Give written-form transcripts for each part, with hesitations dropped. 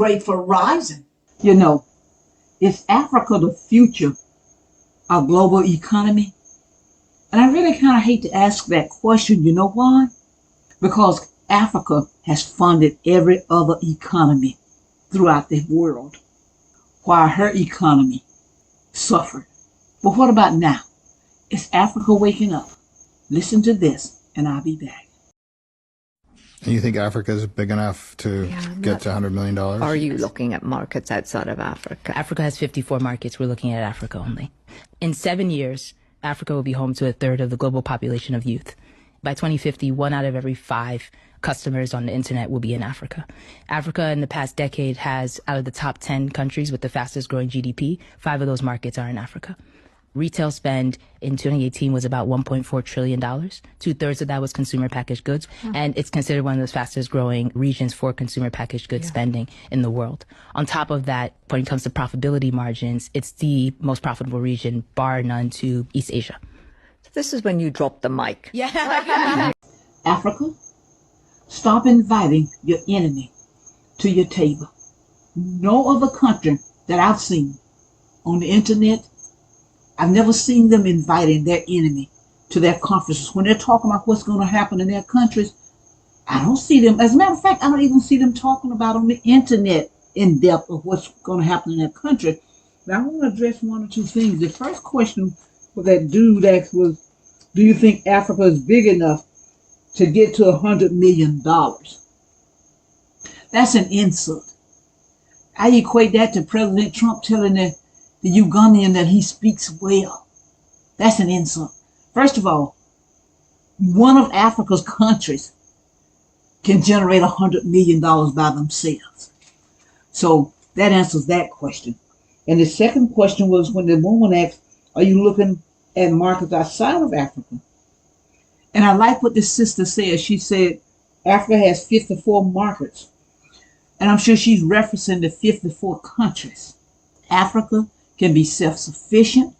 great for rising. You know, is Africa the future of global economy? And I really kind of hate to ask that question. You know why? Because Africa has funded every other economy throughout the world, while her economy suffered. But what about now? Is Africa waking up? Listen to this, and I'll be back. And you think Africa is big enough to get to $100 million? Are you looking at markets outside of Africa? Africa has 54 markets. We're looking at Africa only. In 7 years, Africa will be home to a third of the global population of youth. By 2050, 1 out of every 5 customers on the internet will be in Africa. Africa in the past decade has, out of the top 10 countries with the fastest growing GDP, 5 of those markets are in Africa. Retail spend in 2018 was about $1.4 trillion. 2/3 of that was consumer packaged goods. And it's considered one of the fastest growing regions for consumer packaged goods spending in the world. On top of that, when it comes to profitability margins, it's the most profitable region, bar none, to East Asia. So this is when you drop the mic. Yeah. Africa, stop inviting your enemy to your table. No other country that I've seen on the internet, I've never seen them inviting their enemy to their conferences. When they're talking about what's going to happen in their countries, I don't see them. As a matter of fact, I don't even see them talking about on the internet in depth of what's going to happen in their country. But I want to address 1 or 2 things. The first question that dude asked was, do you think Africa is big enough to get to $100 million? That's an insult. I equate that to President Trump telling the Ugandan that he speaks well. That's an insult. First of all, one of Africa's countries can generate $100 million by themselves. So that answers that question. And the second question was when the woman asked, are you looking at markets outside of Africa? And I like what the sister said. She said Africa has 54 markets. And I'm sure she's referencing the 54 countries. Africa can be self-sufficient.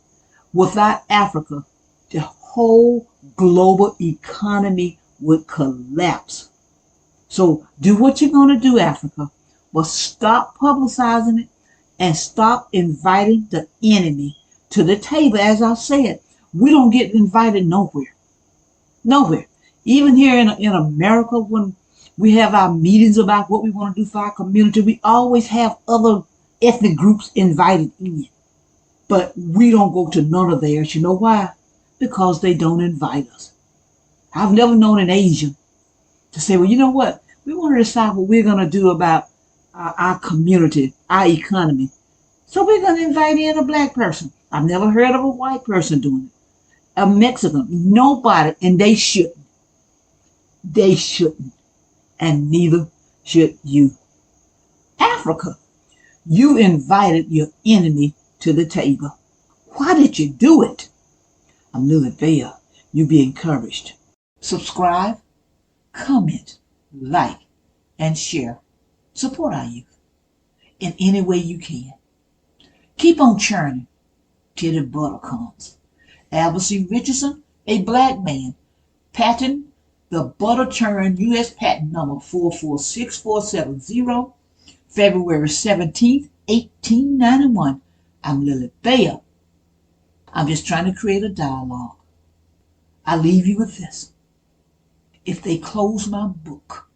Without Africa, the whole global economy would collapse. So do what you're going to do, Africa, but stop publicizing it and stop inviting the enemy to the table. As I said, we don't get invited nowhere. Nowhere. Even here in America, when we have our meetings about what we want to do for our community, we always have other ethnic groups invited in. But we don't go to none of theirs. You know why? Because they don't invite us. I've never known an Asian to say, well, you know what? We want to decide what we're going to do about our community, our economy. So we're going to invite in a black person. I've never heard of a white person doing it. A Mexican. Nobody. And they shouldn't. They shouldn't. And neither should you. Africa, you invited your enemy to the table. Why did you do it? I'm LilyBell. You be encouraged. Subscribe, comment, like, and share. Support our youth in any way you can. Keep on churning till the butter comes. Albert Richardson, a black man, patent the butter churn U.S. patent number 446470, February 17th, 1891. I'm LilyBell. I'm just trying to create a dialogue. I leave you with this. If they close my book,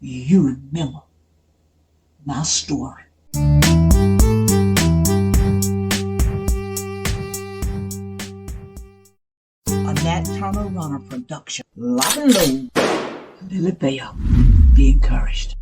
you remember my story. A Nat Turner Runner production. Lock and load. LilyBell. Be encouraged.